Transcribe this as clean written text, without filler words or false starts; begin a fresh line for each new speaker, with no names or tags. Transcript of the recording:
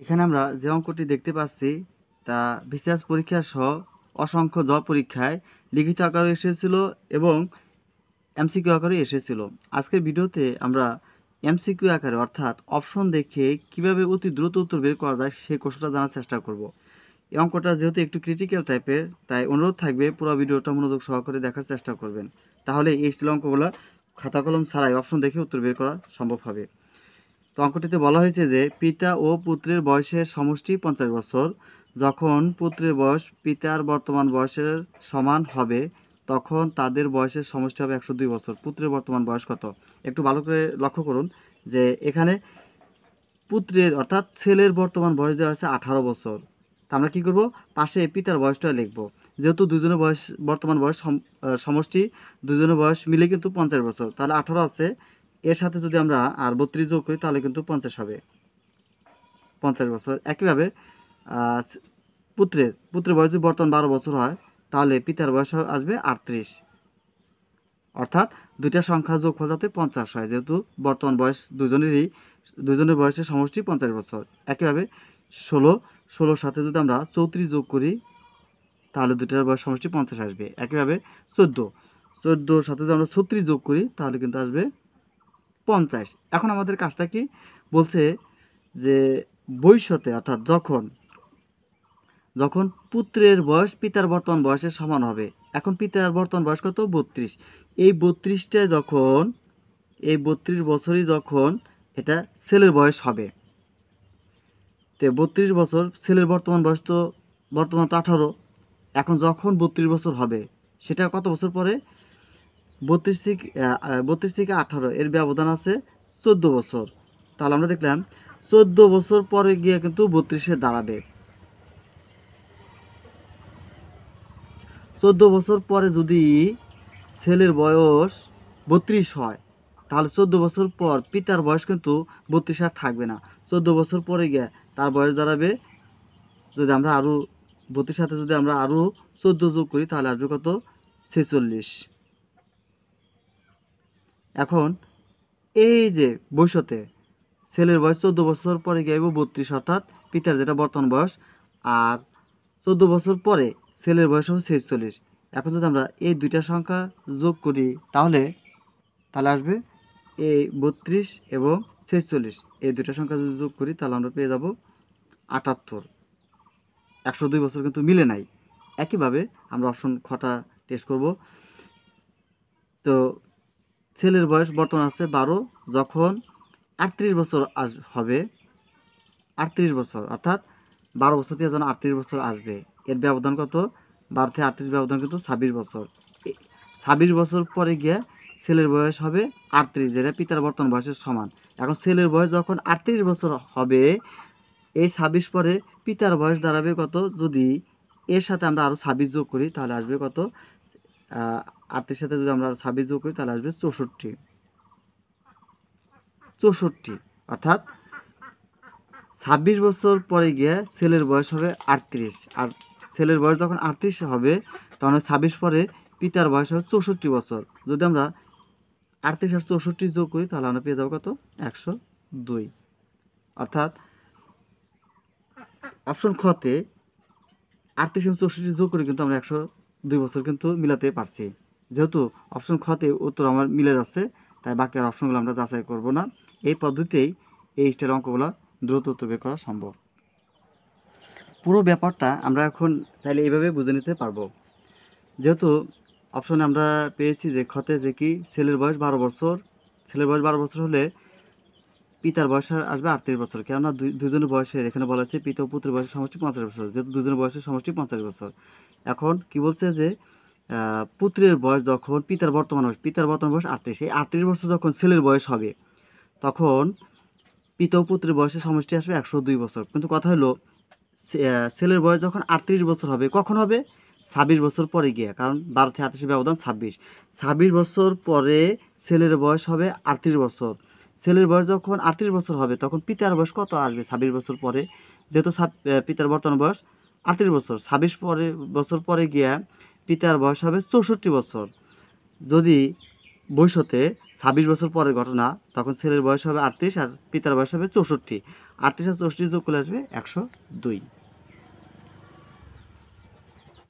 এখানে আমরা যে অঙ্কটি দেখতে পাচ্ছি তা বিসিএস পরীক্ষা সহ অসংখ্য পরীক্ষায় লিখিত আকারে এসেছিল এবং এমসিকিউ আকারে এসেছিল। আজকের ভিডিওতে আমরা এমসিকিউ আকারে অর্থাৎ অপশন দেখে কিভাবে অতি দ্রুত উত্তর বের করা যায় সেই কৌশলটা জানার চেষ্টা করব। এই অঙ্কটা যেহেতু একটু ক্রিটিক্যাল টাইপের, তাই অনুরোধ থাকবে পুরো ভিডিওটা মনোযোগ সহকারে দেখার চেষ্টা করবেন। তাহলে এই স্টাইল অঙ্কগুলো খাতা কলম ছাড়াই অপশন দেখে উত্তর বের করা সম্ভব হবে। তো অঙ্কটিতে বলা হয়েছে যে পিতা ও পুত্রের বয়সের সমষ্টি 50 বছর। যখন পুত্রের বয়স পিতার বর্তমান বয়সের সমান হবে তখন তাদের বয়সের সমষ্টি হবে 102 বছর। পুত্রের বর্তমান বয়স কত? একটু ভালো করে লক্ষ্য করুন যে এখানে পুত্রের অর্থাৎ ছেলের বর্তমান বয়স দেওয়া আছে 18 বছর। তা আমরা কী করব, পাশে পিতার বয়সটা লিখব। যেহেতু দুজনের বয়স বর্তমান বয়স সমষ্টি, দুজনের বয়স মিলে কিন্তু 50 বছর, তাহলে 18 আছে, এর সাথে যদি আমরা আর 32 যোগ করি তাহলে কিন্তু 50 হবে, 50 বছর। একইভাবে পুত্রের বয়স যদি বর্তমান 12 বছর হয় তাহলে পিতার বয়স আসবে 38, অর্থাৎ দুইটা সংখ্যা যোগফল যাতে 50 হয়, যেহেতু বর্তমান বয়স দুজনের বয়সের সমষ্টি 50 বছর। একইভাবে 16 সাথে যদি আমরা 34 যোগ করি তাহলে দুইটার বয়স সমষ্টি 50 আসবে। একইভাবে 14 সাথে যদি আমরা 36 যোগ করি তাহলে কিন্তু আসবে 50। এখন আমাদের কাজটা কি বলছে যে ভবিষ্যতে অর্থাৎ যখন পুত্রের বয়স পিতার বর্তমান বয়সের সমান হবে। এখন পিতার বর্তমান বয়স কত? 32। এই 32 বছরই যখন এটা ছেলের বয়স হবে, তো 32 বছর ছেলের বর্তমান বয়স তো বর্তমান তো 18। এখন যখন 32 বছর হবে সেটা কত বছর পরে? 32 থেকে 18 এর ব্যবধান আছে 14 বছর। তাহলে আমরা দেখলাম 14 বছর পরে গিয়ে কিন্তু 32-এ দাঁড়াবে। 14 বছর পরে যদি ছেলের বয়স 32 হয় তাহলে 14 বছর পর পিতার বয়স কিন্তু 32 আর থাকবে না। 14 বছর পরে গিয়ে তার বয়স দাঁড়াবে, যদি আমরা আরও 32 সাথে যদি আমরা আরও 14 যোগ করি তাহলে আসবে কত? 46। এখন এই যে ভবিষ্যতে ছেলের বয়স 14 বছর পরে গিয়ে 32, অর্থাৎ পিতার যেটা বর্তমান বয়স, আর 14 বছর পরে ছেলের বয়স হবে 46। এখন যদি আমরা এই দুইটা সংখ্যা যোগ করি তাহলে আসবে এই 32 এবং 46, এই দুইটা সংখ্যা যদি যোগ করি তাহলে আমরা পেয়ে যাব 78। 102 বছর কিন্তু মিলে নাই। একইভাবে আমরা অপশন খটা টেস্ট করব। তো ছেলের বয়স বর্তমান আছে 12, যখন 38 বছর হবে, 38 বছর অর্থাৎ 12 বছর থেকে যখন 38 বছর আসবে, এর ব্যবধান কত? 12 থেকে 38 ব্যবধান কিন্তু 26 বছর। 26 বছর পরে গিয়ে ছেলের বয়স হবে 38, যেটা পিতার বর্তমান বয়সের সমান। এখন ছেলের বয়স যখন 38 বছর হবে, এই 26 পরে পিতার বয়স দাঁড়াবে কত? যদি এর সাথে আমরা আরও 26 যোগ করি তাহলে আসবে কত? 38 সাথে যদি আমরা 26 যোগ করি তাহলে আসবে 64, অর্থাৎ 26 বছর পরে গিয়ে ছেলের বয়স হবে 38, আর ছেলের বয়স যখন 38 হবে তখন 26 পরে পিতার বয়স হবে 64 বছর। যদি আমরা 38 আর 64 যোগ করি তাহলে আমরা পেয়ে যাবো কত? 102। অর্থাৎ অপশন খতে 38 এবং 64 যোগ করে কিন্তু আমরা 102 বছর কিন্তু মিলাতে পারছি। যেহেতু অপশন খতে উত্তর আমার মিলে যাচ্ছে, তাই বাকি আর অপশনগুলো আমরা যাচাই করব না। এই পদ্ধতিতেই এই স্টাইল অঙ্কগুলো দ্রুত উত্তর বের করা সম্ভব। পুরো ব্যাপারটা আমরা এখন চাইলে এইভাবে বুঝে নিতে পারবো। যেহেতু অপশনে আমরা পেয়েছি যে খতে যে কি ছেলের বয়স 12 বছর, ছেলের বয়স 12 বছর হলে পিতার বয়স আসবে 38 বছর, কেননা দুজনের বয়সের এখানে বলা হচ্ছে পিতা ও পুত্রের বয়সের সমষ্টি 50 বছর, যেহেতু দুজনের বয়সের সমষ্টি 50 বছর। এখন কি বলছে যে পুত্রের বয়স যখন পিতার বর্তমান বয়স 38, এই 38 বছর যখন ছেলের বয়স হবে তখন পিতা ও পুত্রের বয়সের সমষ্টি আসবে 102 বছর। কিন্তু কথা হলো ছেলের বয়স যখন 38 বছর হবে, কখন হবে? 26 বছর পরে গিয়ে, কারণ 12 থেকে 38 ব্যবধান 26 বছর পরে ছেলের বয়স হবে 38 বছর। ছেলের বয়স যখন 38 বছর হবে তখন পিতার বয়স কত আসবে 26 বছর পরে? যেহেতু পিতার বর্তমান বয়স 38 বছর, 26 বছর পরে গিয়া পিতার বয়স হবে 64 বছর। যদি ভবিষ্যতে 26 বছর পরের ঘটনা, তখন ছেলের বয়স হবে 38 আর পিতার বয়স হবে 64। 38 আর 64 যোগ করলে আসবে 102।